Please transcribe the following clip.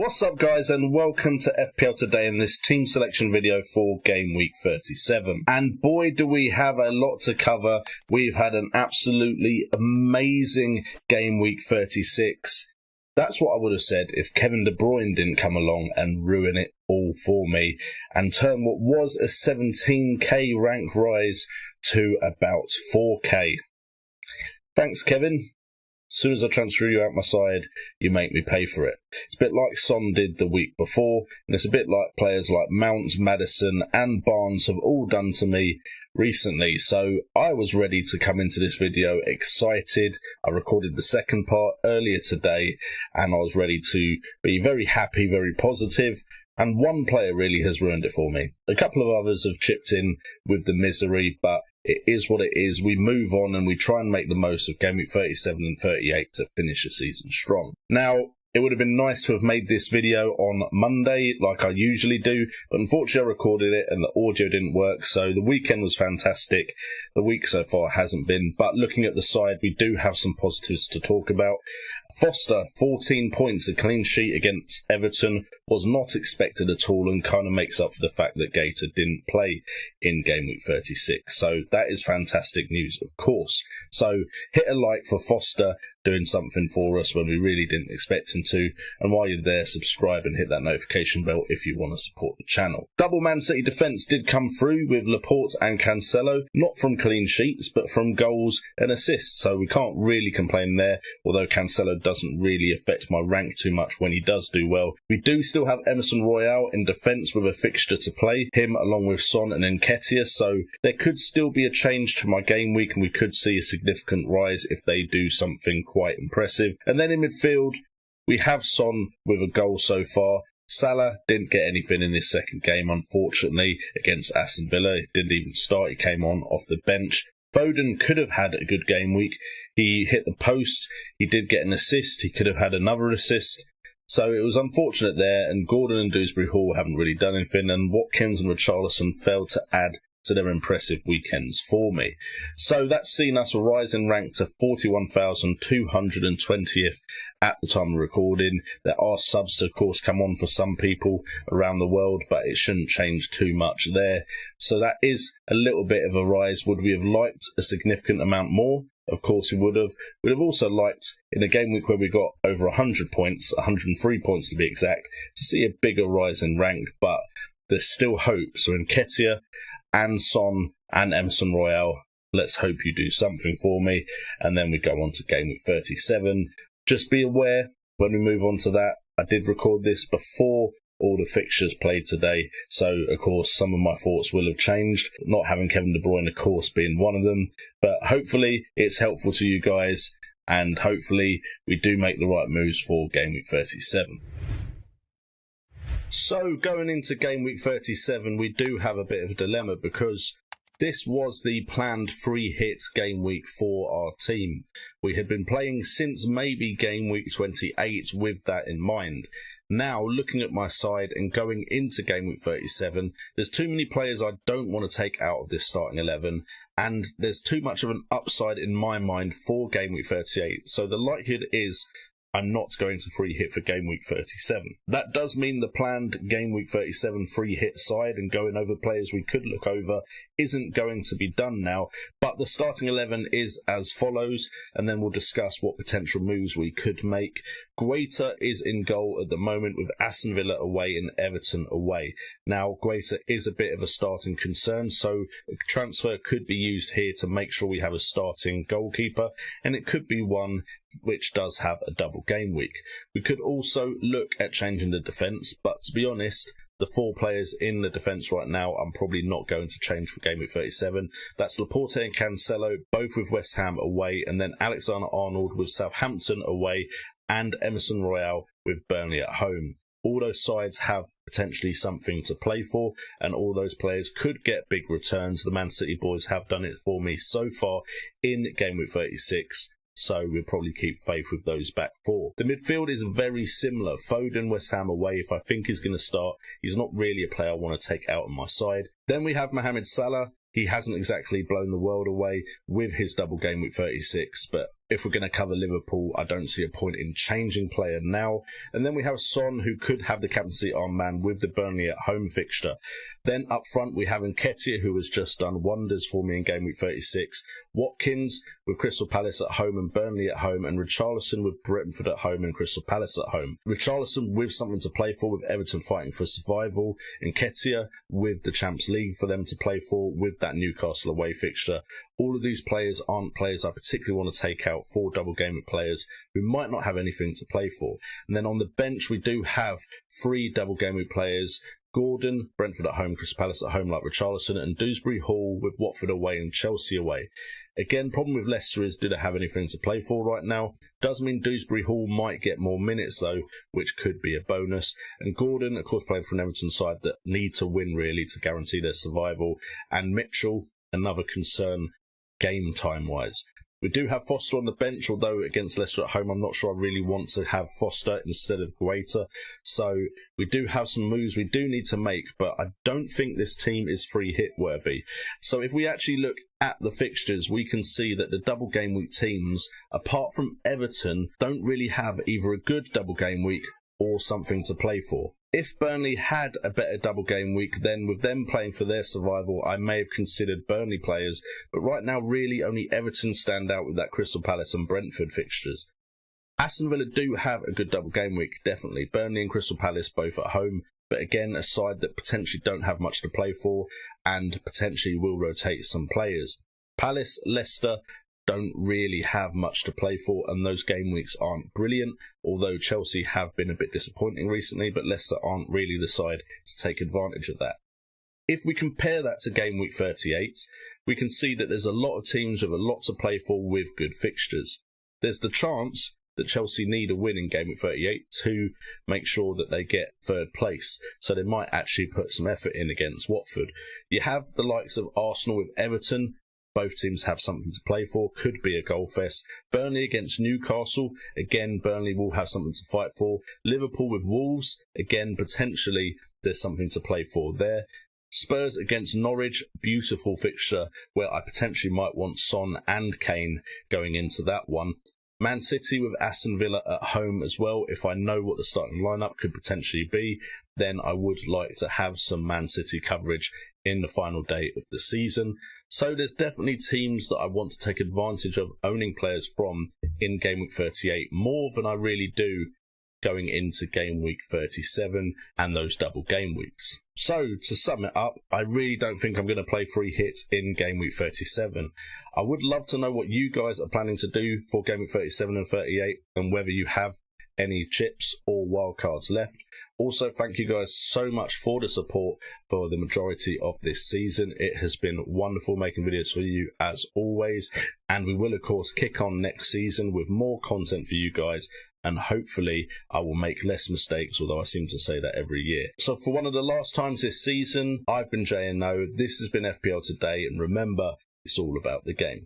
What's up guys, and welcome to FPL Today in this team selection video for Game Week 37. And boy do we have a lot to cover. We've had an absolutely amazing Game Week 36. That's what I would have said if Kevin De Bruyne didn't come along and ruin it all for me and turn what was a 17k rank rise to about 4k. Thanks Kevin. As soon as I transfer you out my side, you make me pay for it. It's a bit like Son did the week before, and it's a bit like players like Mount, Maddison and Barnes have all done to me recently. So I was ready to come into this video excited. I recorded the second part earlier today, and I was ready to be very happy, very positive. And one player really has ruined it for me. A couple of others have chipped in with the misery, but it is what it is. We move on and we try and make the most of Game Week 37 and 38 to finish the season strong. Now, it would have been nice to have made this video on Monday like I usually do, but unfortunately I recorded it and the audio didn't work, so the weekend was fantastic. The week so far hasn't been, but looking at the side, we do have some positives to talk about. Foster, 14 points, a clean sheet against Everton, was not expected at all and kind of makes up for the fact that Gator didn't play in Game Week 36. So that is fantastic news, of course. So hit a like for Foster doing something for us when we really didn't expect him to. And while you're there, subscribe and hit that notification bell if you want to support the channel. Double Man City defence did come through with Laporte and Cancelo, not from clean sheets, but from goals and assists. So we can't really complain there, although Cancelo doesn't really affect my rank too much when he does do well. We do still have Emerson Royale in defence with a fixture to play, him along with Son and Nketiah, so there could still be a change to my game week and we could see a significant rise if they do something quite impressive. And then in midfield, we have Son with a goal so far. Salah didn't get anything in this second game, unfortunately, against Aston Villa. He didn't even start, he came on off the bench. Foden could have had a good game week. He hit the post, he did get an assist, he could have had another assist. So it was unfortunate there, and Gordon and Dewsbury Hall haven't really done anything, and Watkins and Richarlison failed to add to their impressive weekends for me. So that's seen us rise in rank to 41,220th at the time of recording. There are subs to, of course, come on for some people around the world, but it shouldn't change too much there. So that is a little bit of a rise. Would we have liked a significant amount more? Of course we would have. We'd have also liked, in a game week where we got over 100 points, 103 points to be exact, to see a bigger rise in rank, but there's still hope. So Nketiah and Son and Emerson Royale, let's hope you do something for me. And then we go on to Game Week 37. Just be aware, when we move on to that, I did record this before all the fixtures played today, so of course some of my thoughts will have changed, not having Kevin De Bruyne of course being one of them, but hopefully it's helpful to you guys and hopefully we do make the right moves for Game Week 37. So going into Game Week 37, we do have a bit of a dilemma because this was the planned free hit game week for our team. We had been playing since maybe Game Week 28 with that in mind. Now, looking at my side and going into Game Week 37, there's too many players I don't want to take out of this starting 11, and there's too much of an upside in my mind for Game Week 38, so the likelihood is I'm not going to free hit for Game Week 37. That does mean the planned Game Week 37 free hit side and going over players we could look over isn't going to be done now, but the starting 11 is as follows, and then we'll discuss what potential moves we could make. Guaita is in goal at the moment with Aston Villa away and Everton away. Now, Guaita is a bit of a starting concern, so a transfer could be used here to make sure we have a starting goalkeeper, and it could be one which does have a double game week. We could also look at changing the defence, but to be honest, the four players in the defence right now, I'm probably not going to change for Game Week 37. That's Laporte and Cancelo, both with West Ham away, and then Alexander-Arnold with Southampton away, and Emerson Royale with Burnley at home. All those sides have potentially something to play for, and all those players could get big returns. The Man City boys have done it for me so far in Game Week 36. So we'll probably keep faith with those back four. The midfield is very similar. Foden, West Ham away, if I think he's going to start, he's not really a player I want to take out on my side. Then we have Mohamed Salah. He hasn't exactly blown the world away with his double game week 36, but If we're going to cover Liverpool, I don't see a point in changing player now. And then we have Son, who could have the captaincy armband with the Burnley at home fixture. Then up front, we have Nketiah, who has just done wonders for me in game week 36. Watkins with Crystal Palace at home and Burnley at home, and Richarlison with Brentford at home and Crystal Palace at home. Richarlison with something to play for, with Everton fighting for survival. Nketiah with the Champions League for them to play for, with that Newcastle away fixture. All of these players aren't players I particularly want to take out for double game week players who might not have anything to play for. And then on the bench, we do have 3 double game week players: Gordon, Brentford at home, Crystal Palace at home like Richarlison, and Dewsbury Hall with Watford away and Chelsea away. Again, problem with Leicester is, do they have anything to play for right now? Does mean Dewsbury Hall might get more minutes though, which could be a bonus. And Gordon, of course, playing for an Everton side that need to win really to guarantee their survival. And Mitchell, another concern game time wise. We do have Foster on the bench, although against Leicester at home, I'm not sure I really want to have Foster instead of Guaita. So we do have some moves we do need to make, but I don't think this team is free hit worthy. So if we actually look at the fixtures, we can see that the double game week teams, apart from Everton, don't really have either a good double game week or something to play for. If Burnley had a better double game week, then with them playing for their survival, I may have considered Burnley players, but right now really only Everton stand out with that Crystal Palace and Brentford fixtures. Aston Villa do have a good double game week, definitely. Burnley and Crystal Palace both at home, but again a side that potentially don't have much to play for and potentially will rotate some players. Palace, Leicester don't really have much to play for, and those game weeks aren't brilliant, although Chelsea have been a bit disappointing recently, but Leicester aren't really the side to take advantage of that. If we compare that to game week 38, we can see that there's a lot of teams with a lot to play for with good fixtures. There's the chance that Chelsea need a win in game week 38 to make sure that they get third place, so they might actually put some effort in against Watford. You have the likes of Arsenal with Everton. Both teams have something to play for, could be a goal fest. Burnley against Newcastle, again Burnley will have something to fight for. Liverpool with Wolves, again potentially there's something to play for there. Spurs against Norwich, beautiful fixture where I potentially might want Son and Kane going into that one. Man City with Aston Villa at home as well. If I know what the starting lineup could potentially be, then I would like to have some Man City coverage in the final day of the season. So there's definitely teams that I want to take advantage of owning players from in game week 38 more than I really do going into game week 37 and those double game weeks. So to sum it up, I really don't think I'm going to play free hits in game week 37. I would love to know what you guys are planning to do for game week 37 and 38 and whether you have any chips or wildcards left. Also, thank you guys so much for the support for the majority of this season. It has been wonderful making videos for you as always, and we will of course kick on next season with more content for you guys, and hopefully I will make less mistakes, although I seem to say that every year. So for one of the last times this season, I've been JNO, this has been FPL Today, and remember, it's all about the game.